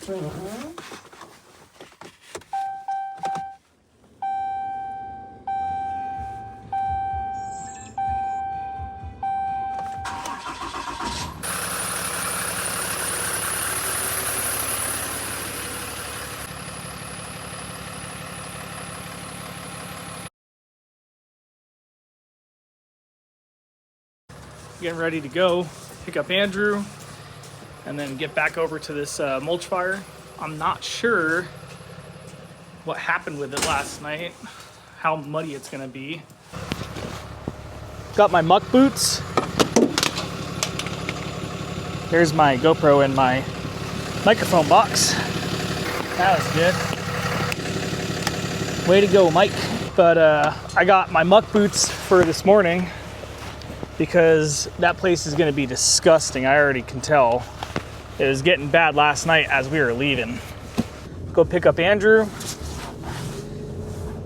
Getting ready to go pick up Andrew and then get back over to this mulch fire. I'm not sure what happened with it last night, how muddy it's gonna be. Got my muck boots. Here's my GoPro and my microphone box. That was good. Way to go, Mike. But I got my muck boots for this morning because that place is gonna be disgusting. I already can tell. It was getting bad last night as we were leaving. Go pick up Andrew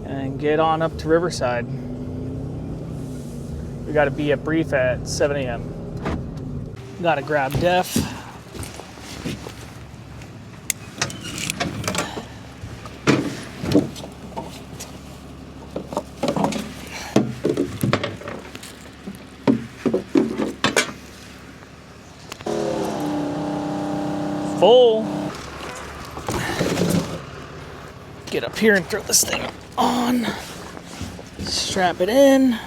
and get on up to Riverside. We gotta be at brief at 7 a.m. Gotta grab Def. Full. Get up here and throw this thing on. Strap it in.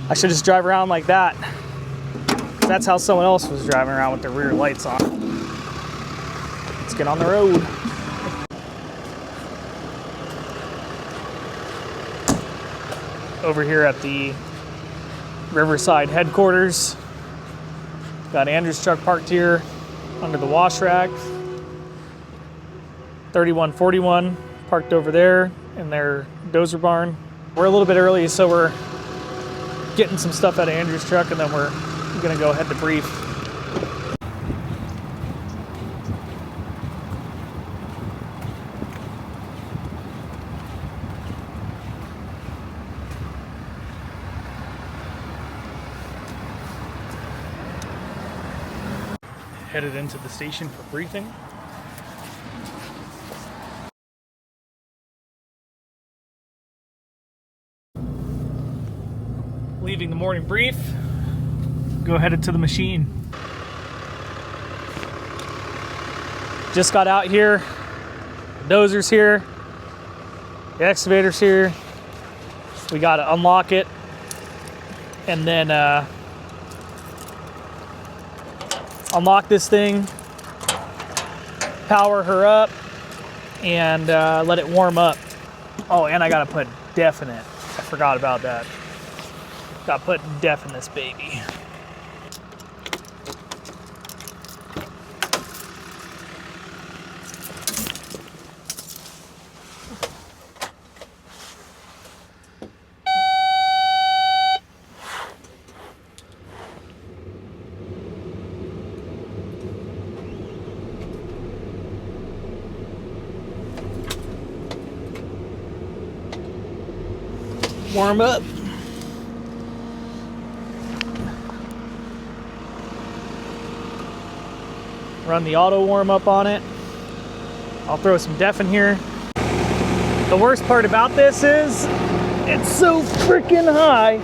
I should just drive around like that. That's how someone else was driving around with their rear lights on. Let's get on the road. Over here at the Riverside headquarters. Got Andrew's truck parked here under the wash rack. 3141 parked over there in their dozer barn. We're a little bit early, so we're getting some stuff out of Andrew's truck, and then we're gonna go head to brief. Headed into the station for briefing. Leaving the morning brief, go headed to the machine. Just got out here, the dozer's here, the excavator's here. We gotta unlock it and then unlock this thing, power her up, and let it warm up. Oh, and I gotta put Def in it. I forgot about that. Gotta put Def in this baby. Warm up. Run the auto warm up on it. I'll throw some Def in here. The worst part about this is it's so freaking high.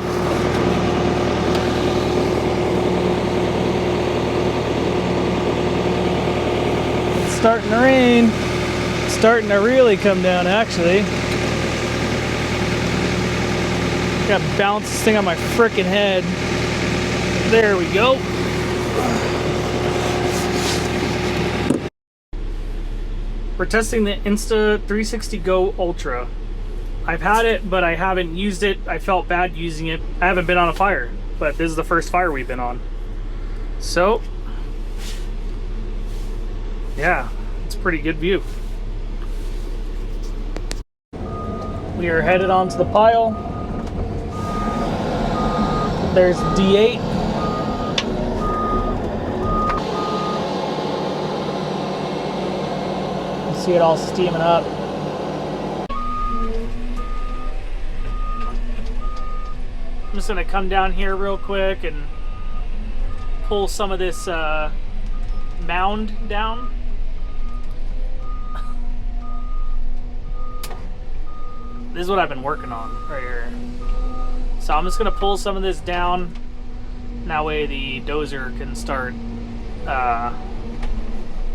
It's starting to rain. It's starting to really come down, actually. Gotta bounce this thing on my frickin' head. There we go. We're testing the Insta360 Go Ultra. I've had it, but I haven't used it. I felt bad using it. I haven't been on a fire, but this is the first fire we've been on. So, yeah, it's a pretty good view. We are headed onto the pile. There's D8. You see it all steaming up. I'm just gonna come down here real quick and pull some of this mound down. This is what I've been working on right here. So I'm just gonna pull some of this down. That way the dozer can start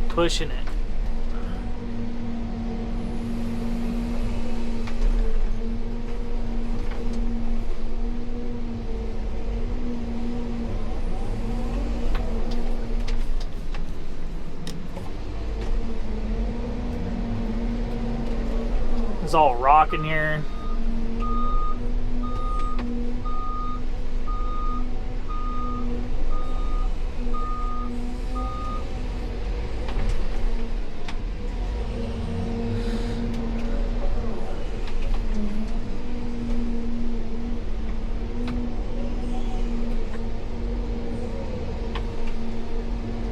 pushing it. It's all rock in here.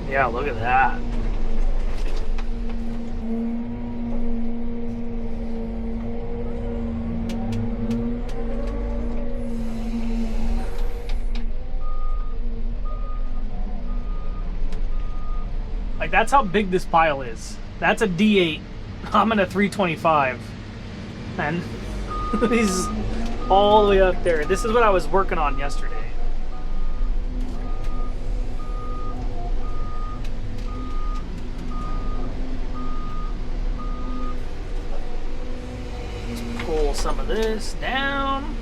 Yeah, look at that. Like, that's how big this pile is. That's a D8. I'm in a 325. And he's all the way up there. This is what I was working on yesterday. Let's pull some of this down.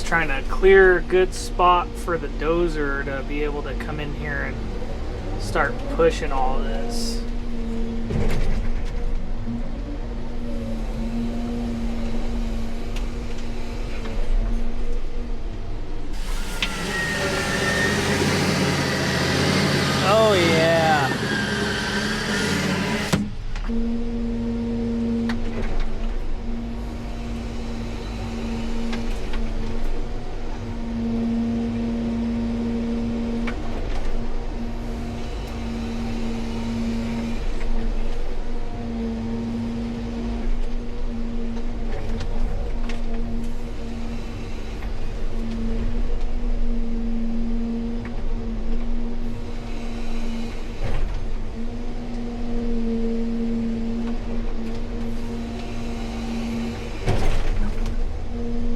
Trying to clear a good spot for the dozer to be able to come in here and start pushing all this. Oh yeah.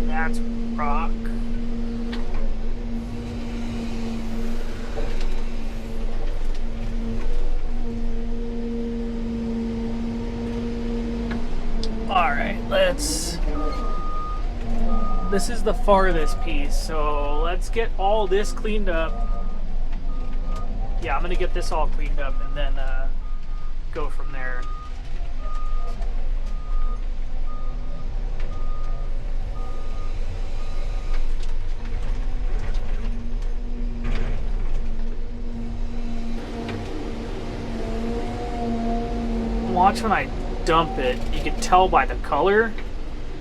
That's rock. All right, this is the farthest piece, so let's get all this cleaned up. Yeah, I'm gonna get this all cleaned up and then go from there. Watch when I dump it, you can tell by the color,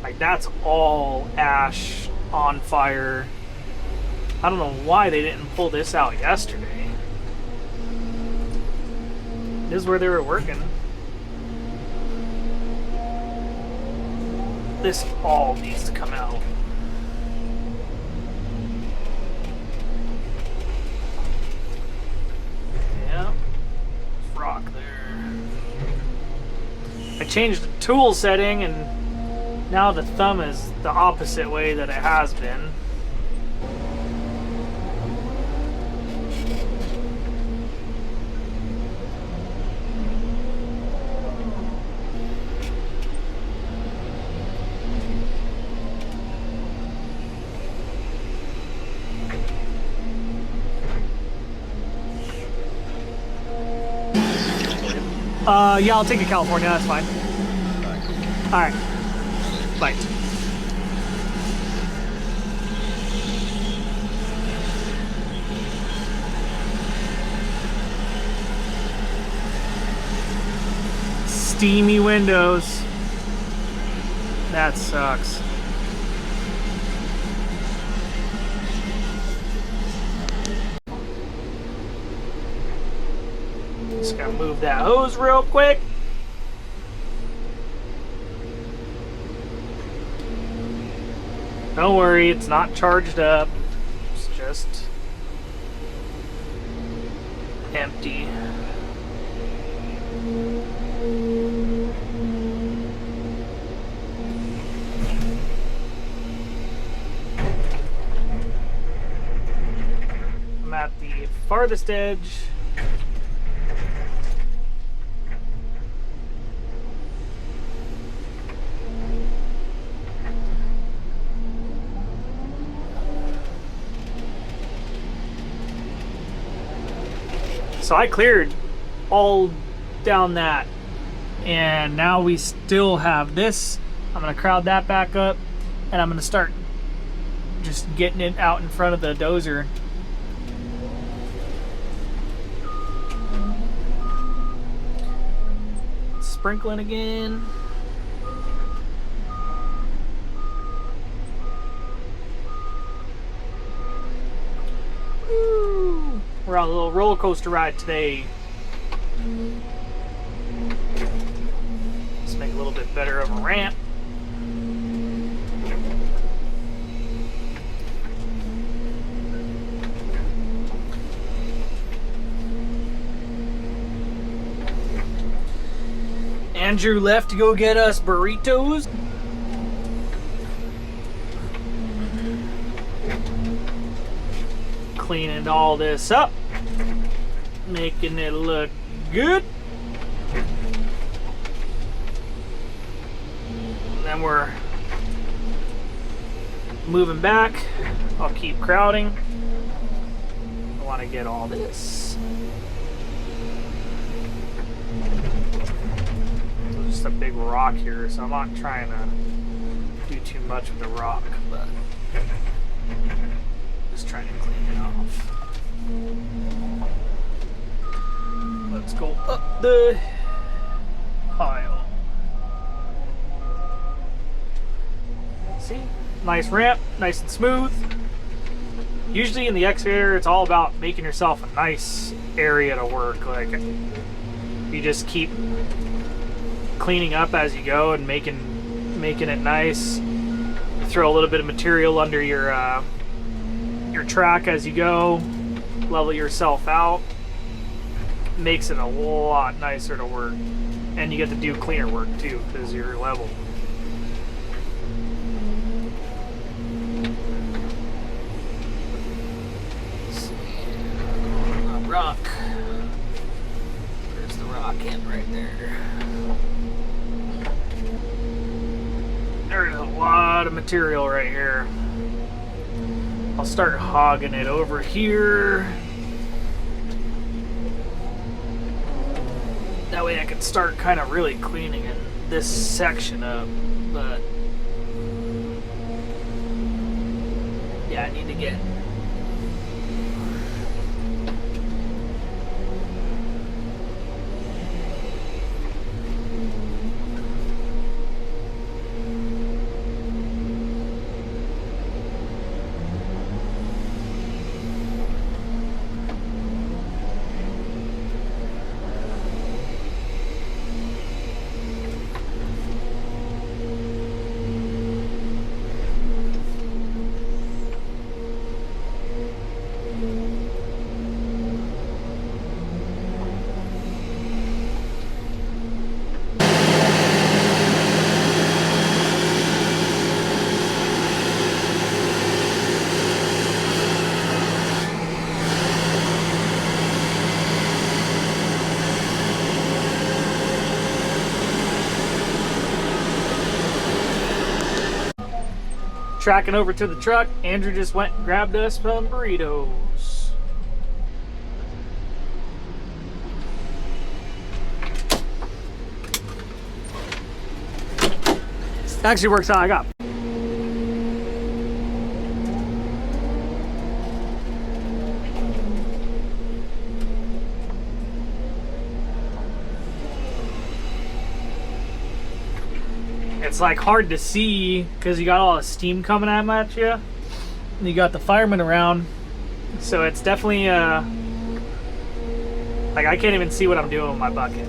like that's all ash on fire. I don't know why they didn't pull this out yesterday. This is where they were working. This all needs to come out. Yeah, there's rock there. I changed the tool setting and now the thumb is the opposite way that it has been. Yeah, I'll take a California, that's fine. Alright. Bye. steamy windows. That sucks. Just gotta move that hose real quick. Don't worry, it's not charged up. It's just empty. I'm at the farthest edge. So I cleared all down that, and now we still have this. I'm gonna crowd that back up, and I'm gonna start just getting it out in front of the dozer. Sprinkling again. Woo! We're on a little roller coaster ride today. Let's make a little bit better of a ramp. Andrew left to go get us burritos. Cleaning all this up, making it look good. And then we're moving back. I'll keep crowding. I want to get all this. There's just a big rock here, so I'm not trying to do too much with the rock, but just trying to clean it off. Let's go up the pile. See? Nice ramp, nice and smooth. Usually in the excavator, it's all about making yourself a nice area to work. Like, you just keep cleaning up as you go and making it nice. Throw a little bit of material under your track as you go. Level yourself out. Makes it a lot nicer to work, and you get to do cleaner work too because you're level. Rock. There's the rock end right there. There's a lot of material right here. I'll start hogging it over here. That way I can start kind of really cleaning this section up. But yeah, I need to get tracking over to the truck. Andrew just went and grabbed us some burritos. Actually works out. I got it's like hard to see because you got all the steam coming at you. And you got the firemen around. So it's definitely, like I can't even see what I'm doing with my bucket.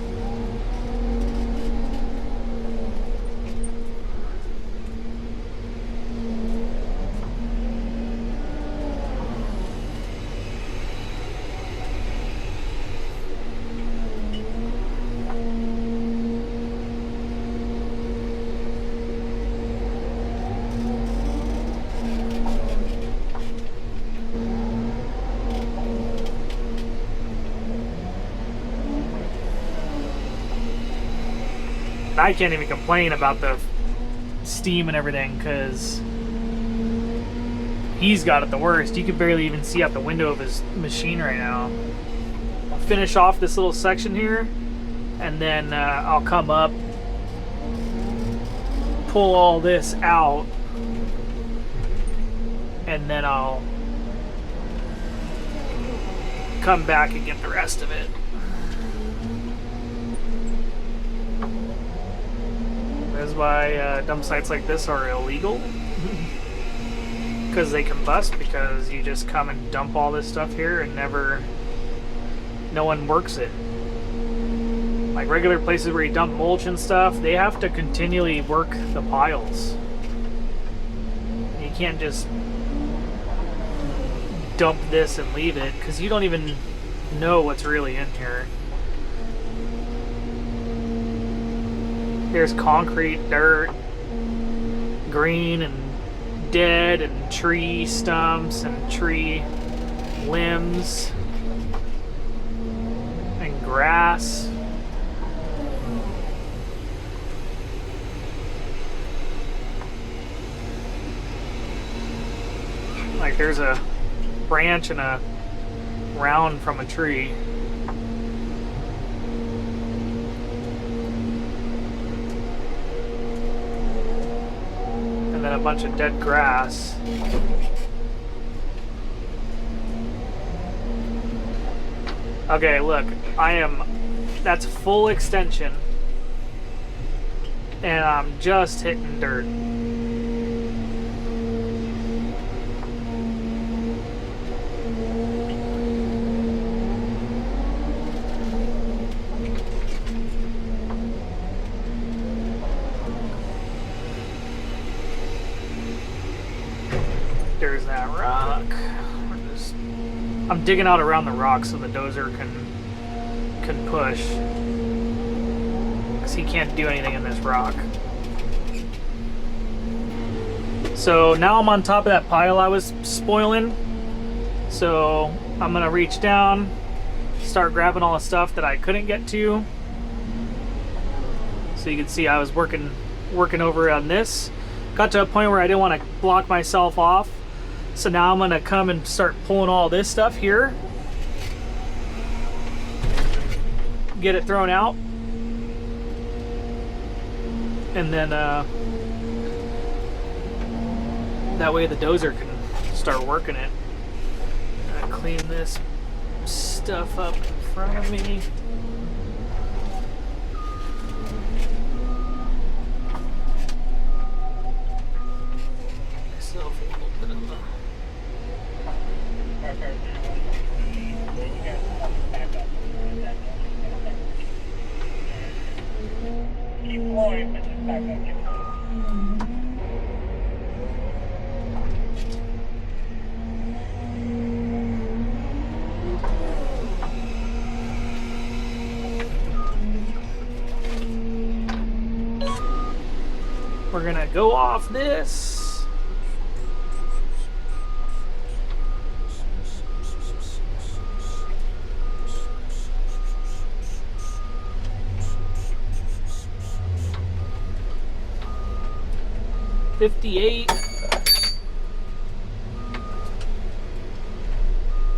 I can't even complain about the steam and everything because he's got it the worst. You can barely even see out the window of his machine right now. I'll finish off this little section here and then I'll come up, pull all this out, and then I'll come back and get the rest of it. That's why dump sites like this are illegal. Because they combust, because you just come and dump all this stuff here and no one works it. Like regular places where you dump mulch and stuff, they have to continually work the piles. You can't just dump this and leave it, because you don't even know what's really in here. There's concrete, dirt, green and dead, and tree stumps and tree limbs and grass. Like there's a branch and a round from a tree. And then a bunch of dead grass. Okay, look, that's full extension, and I'm just hitting dirt. There's that rock. I'm digging out around the rock so the dozer can push, because he can't do anything in this rock. So now I'm on top of that pile I was spoiling. So I'm gonna reach down, start grabbing all the stuff that I couldn't get to. So you can see I was working over on this. Got to a point where I didn't want to block myself off. So now I'm gonna come and start pulling all this stuff here. Get it thrown out. And then that way the dozer can start working it. Clean this stuff up in front of me. Myself a little bit of keep going, but just back up. We're gonna go off this. $58,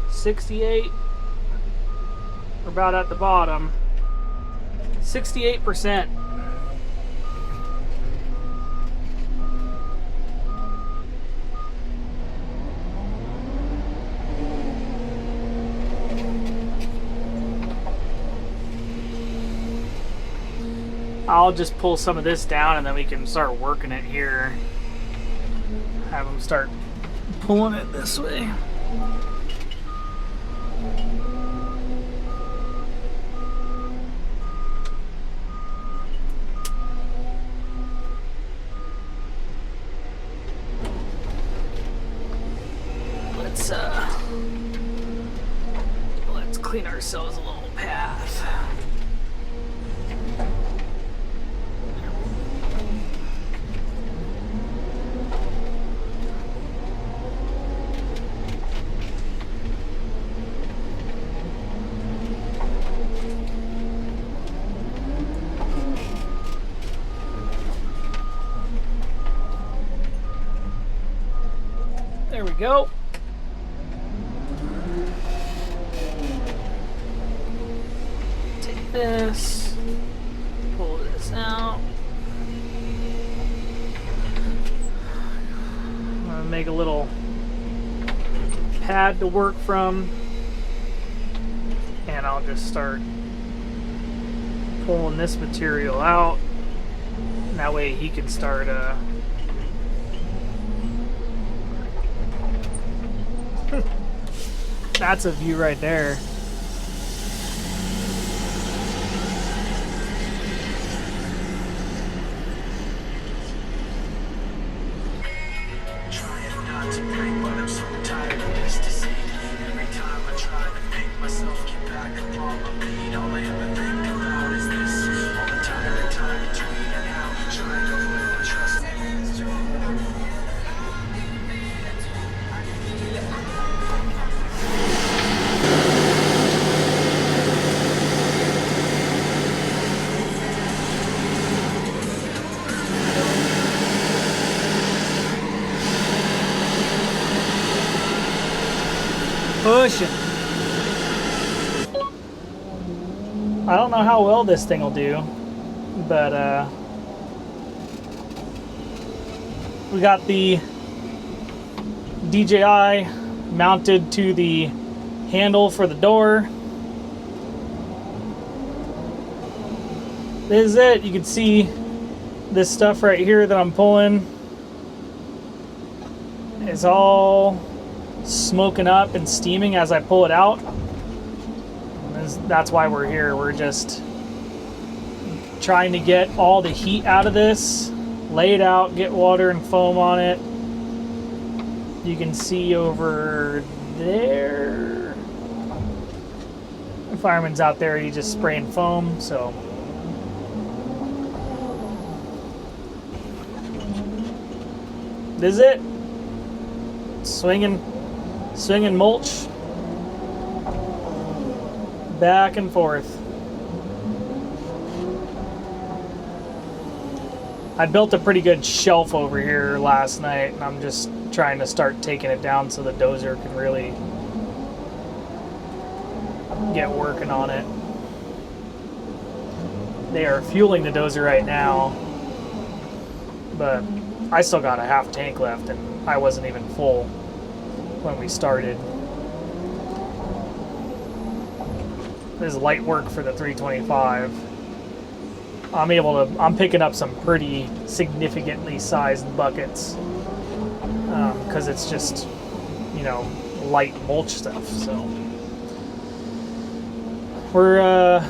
$68. We're about at the bottom. 68%. I'll just pull some of this down and then we can start working it here. Have them start pulling it this way. Let's clean ourselves a little path. There we go. Take this, pull this out. I'm gonna make a little pad to work from, and I'll just start pulling this material out. And that way he can start that's a view right there. Trying not to break, but I'm so tired of this deceit. Every time I try to make myself get back up on my feet, all I ever think about is this. All the time between and out, trying to avoid trust. Pushing. I don't know how well this thing will do, but we got the DJI mounted to the handle for the door. This is it. You can see this stuff right here that I'm pulling is all smoking up and steaming as I pull it out. That's why we're here. We're just trying to get all the heat out of this, lay it out, get water and foam on it. You can see over there, the fireman's out there, he's just spraying foam. So this is it. Swinging mulch back and forth. I built a pretty good shelf over here last night, and I'm just trying to start taking it down so the dozer can really get working on it. They are fueling the dozer right now, but I still got a half tank left, and I wasn't even full when we started. This is light work for the 325. I'm picking up some pretty significantly sized buckets because it's just, you know, light mulch stuff. So we're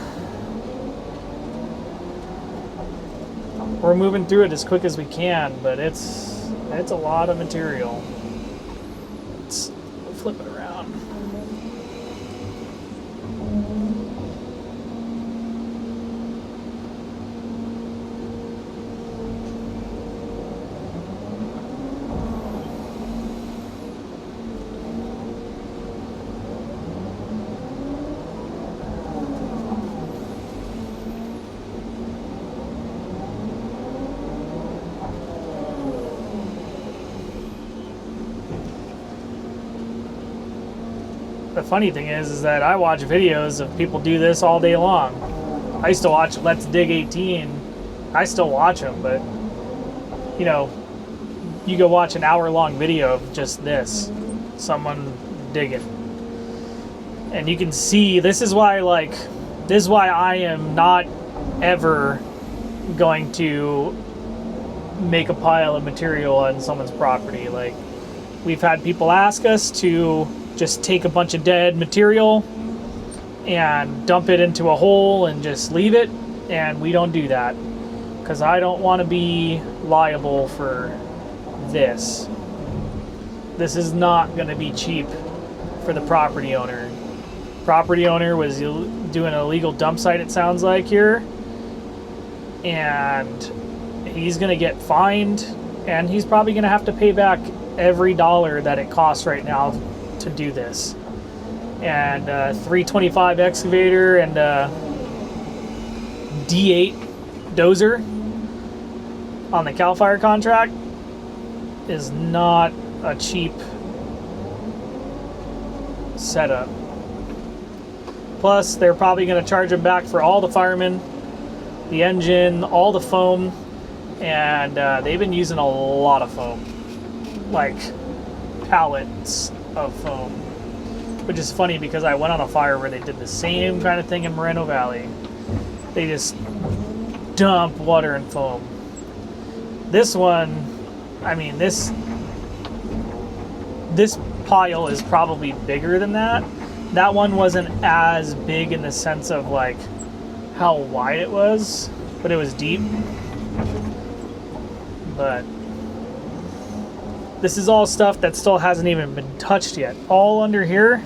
moving through it as quick as we can, but it's a lot of material. We'll flip it around. The funny thing is that I watch videos of people do this all day long. I used to watch Let's Dig 18. I still watch them, but you know, you go watch an hour-long video of just this, someone digging, and you can see this is why I am not ever going to make a pile of material on someone's property. Like, we've had people ask us to just take a bunch of dead material and dump it into a hole and just leave it, and we don't do that because I don't want to be liable for this. This is not going to be cheap for the property owner. Property owner was doing an illegal dump site, it sounds like, here, and he's going to get fined, and he's probably going to have to pay back every dollar that it costs right now to do this. And 325 excavator and D8 dozer on the CAL FIRE contract is not a cheap setup. Plus, they're probably going to charge them back for all the firemen, the engine, all the foam, and they've been using a lot of foam, like pallets of foam, which is funny because I went on a fire where they did the same kind of thing in Moreno Valley. They just dump water and foam. This one, I mean, this pile is probably bigger than that. That one wasn't as big in the sense of like how wide it was, but it was deep. But this is all stuff that still hasn't even been touched yet. All under here,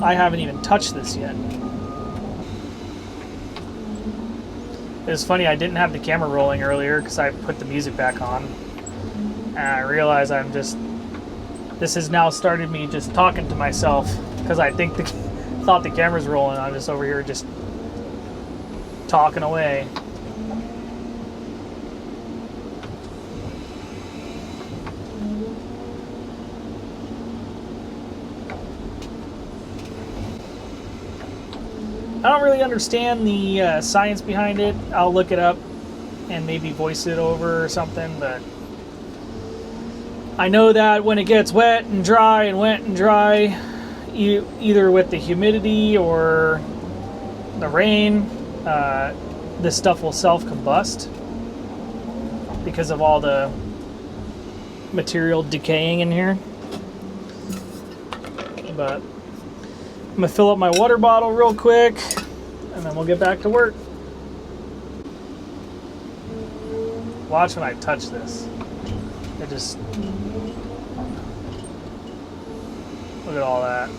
I haven't even touched this yet. It was funny, I didn't have the camera rolling earlier because I put the music back on. And I realized this has now started me just talking to myself because I thought the camera's rolling. I'm just over here just talking away. I don't really understand the science behind it. I'll look it up and maybe voice it over or something, but I know that when it gets wet and dry, either with the humidity or the rain, this stuff will self-combust because of all the material decaying in here. But I'm gonna fill up my water bottle real quick and then we'll get back to work. Watch when I touch this. It just, look at all that.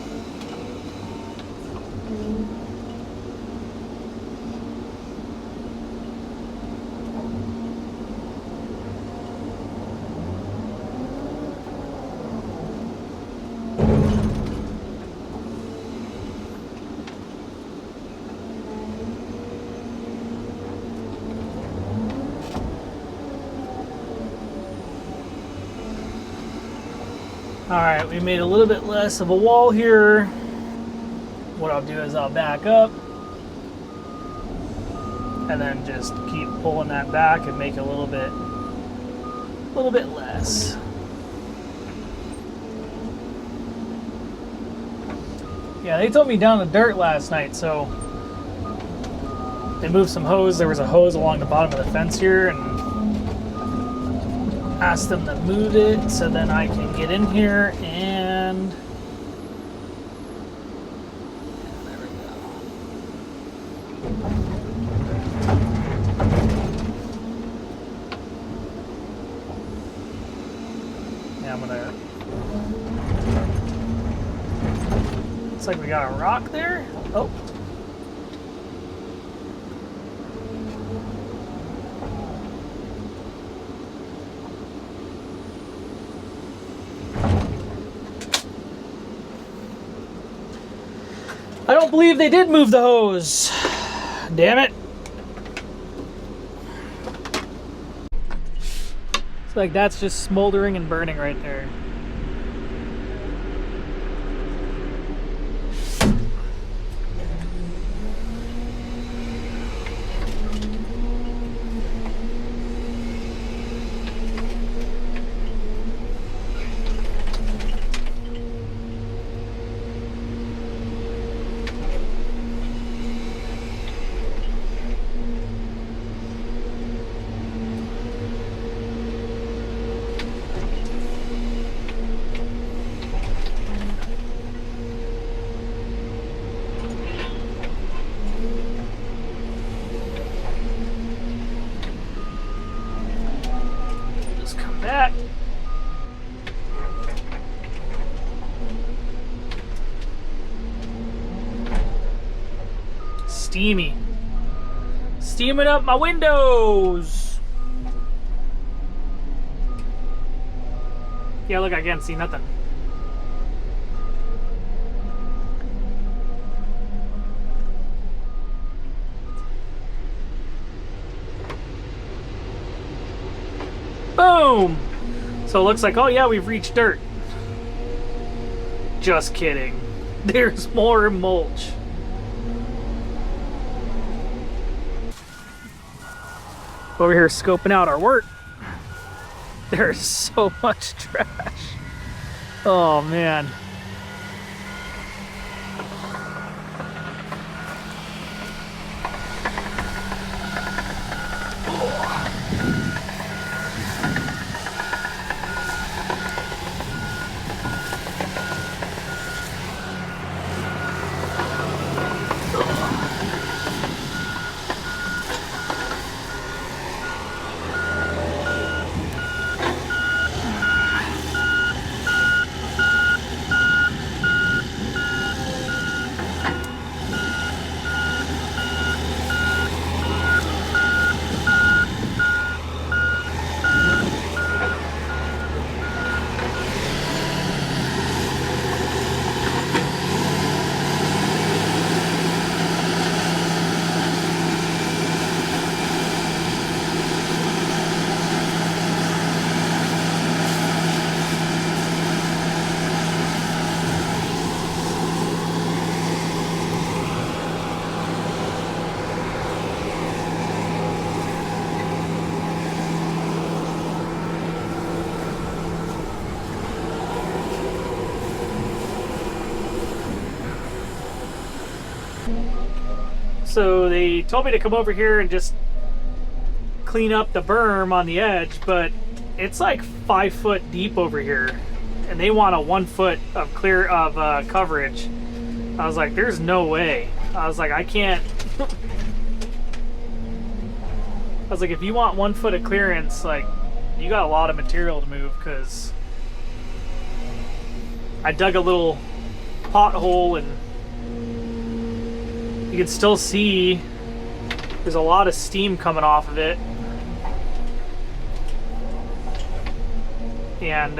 Alright, we made a little bit less of a wall here. What I'll do is I'll back up and then just keep pulling that back and make it a little bit less. Yeah, they told me down the dirt last night, so they moved some hose. There was a hose along the bottom of the fence here, and asked them to move it so then I can get in here and there we go. Yeah, I'm gonna, looks like we got a rock there. Oh. I don't believe they did move the hose. Damn it. It's like that's just smoldering and burning right there. steamy. Steaming up my windows. Yeah, look, I can't see nothing. Boom! So it looks like, oh yeah, we've reached dirt. Just kidding. There's more mulch. Over here scoping out our work. There's so much trash. Oh man. So they told me to come over here and just clean up the berm on the edge, but it's like 5 foot deep over here, and they want a 1 foot of coverage. I was like, there's no way. I was like, I can't. I was like, if you want 1 foot of clearance, like, you got a lot of material to move, because I dug a little pothole and you can still see there's a lot of steam coming off of it. And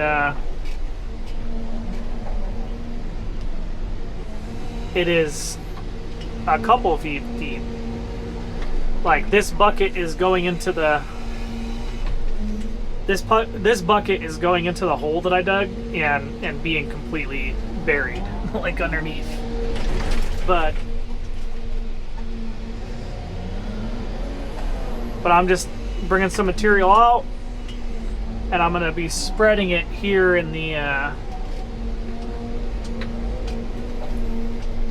it is a couple feet deep. Like, this bucket is going into the this bucket is going into the hole that I dug and being completely buried like underneath. But I'm just bringing some material out, and I'm gonna be spreading it here in the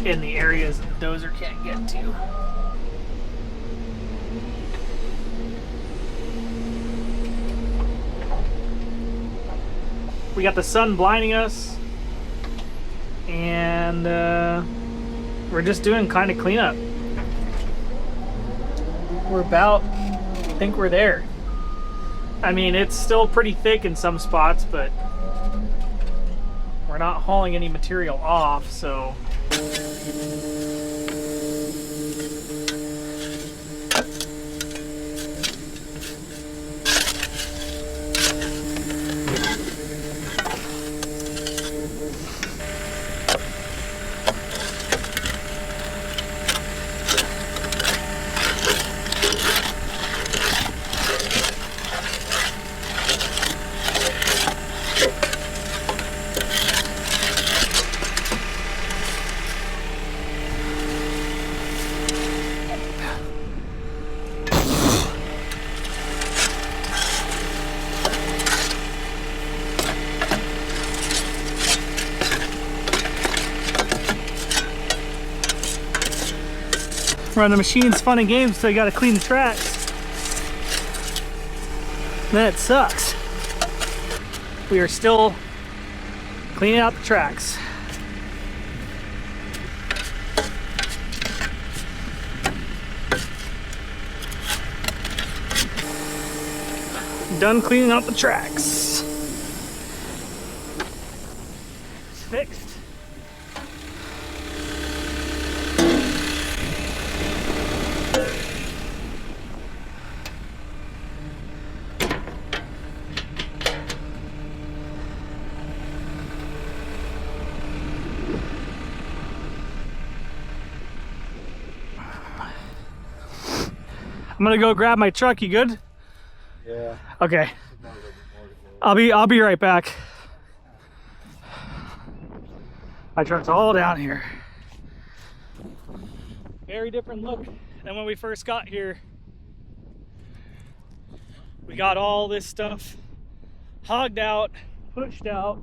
areas that the dozer can't get to. We got the sun blinding us, and we're just doing kind of cleanup. I think we're there. I mean, it's still pretty thick in some spots, but we're not hauling any material off, so. Run the machine's fun and games, so you gotta clean the tracks. Then it sucks. We are still cleaning out the tracks. Done cleaning out the tracks. It's fixed. I'm gonna go grab my truck. You good? Yeah. Okay. I'll be right back. My truck's all down here. Very different look than when we first got here. We got all this stuff hogged out, pushed out.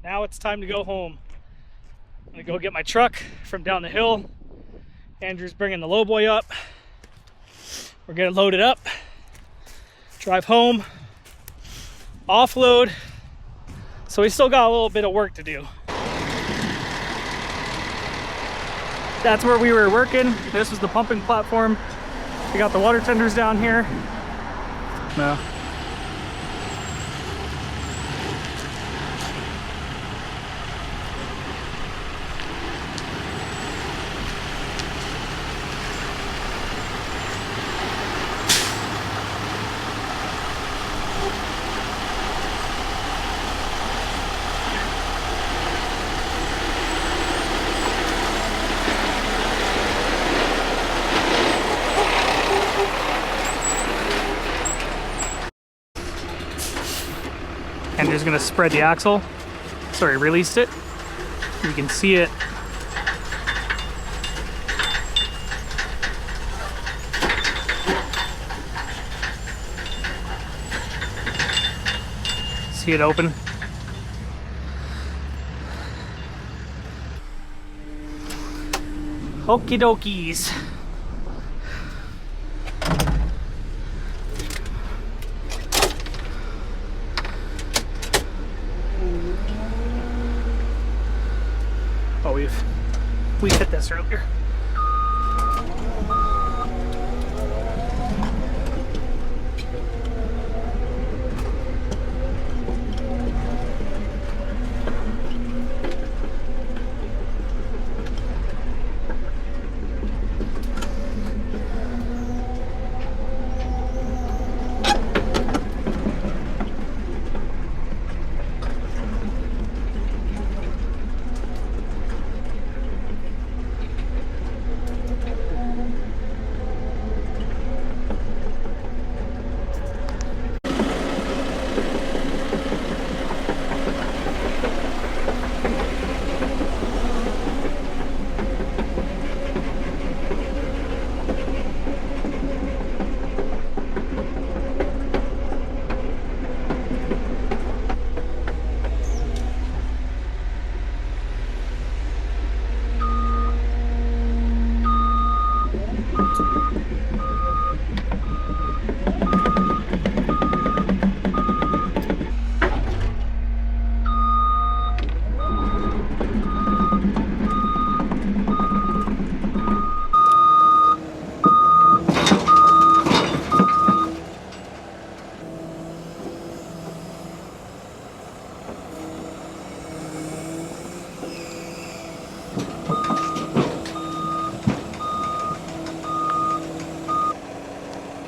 Now it's time to go home. I'm gonna go get my truck from down the hill. Andrew's bringing the lowboy up. We're gonna load it up, drive home, offload. So we still got a little bit of work to do. That's where we were working. This was the pumping platform. We got the water tenders down here. No. And just gonna spread the axle. Sorry, released it. You can see it. See it open. Okie dokies. Oh, we hit this earlier.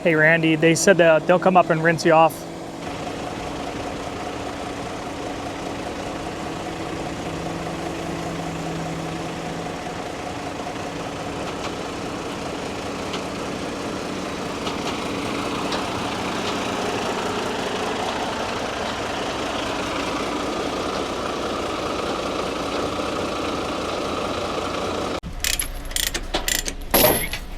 Hey Randy, they said that they'll come up and rinse you off.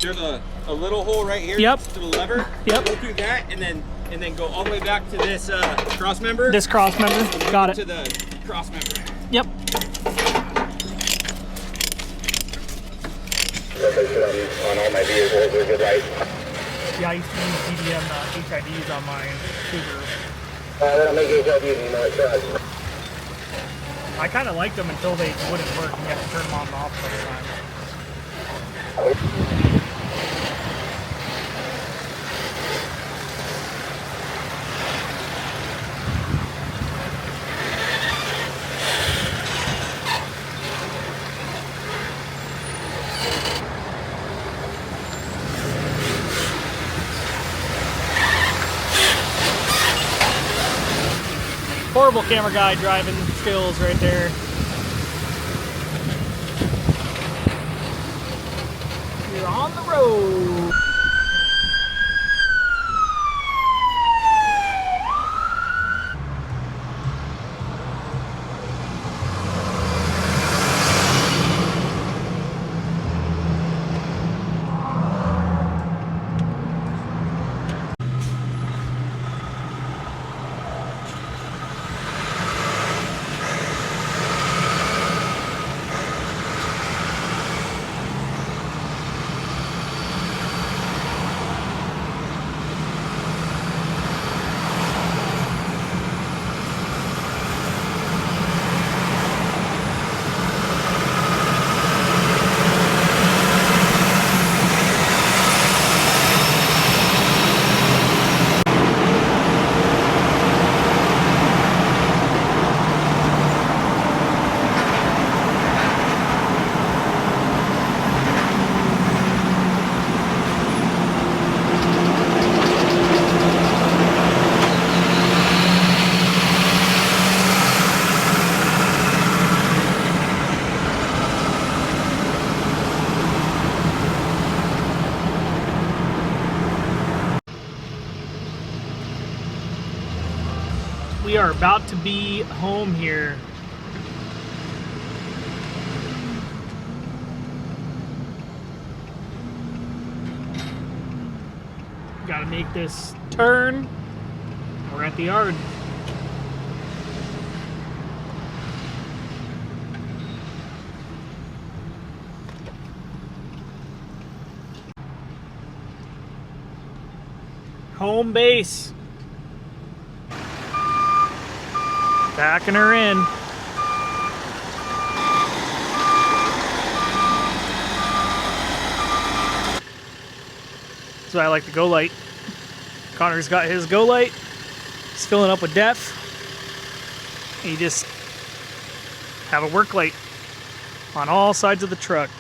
There's a little hole right here. Yep. To the lever. Yep. Go through that and then go all the way back to this cross member. This cross member, got it. To the cross member. Yep. On all my vehicles are good, right? Yeah, I used to use DDM HIDs on my Subaru. They don't make HIDs anymore, it does. I kind of liked them until they wouldn't work and you have to turn them on and off sometimes. Horrible camera guy driving skills right there. We're on the road. We are about to be home here. Gotta make this turn. We're at the yard. Home base. Backing her in. So I like the Go Light. Connor's got his Go Light. He's filling up with def. And you just have a work light on all sides of the truck.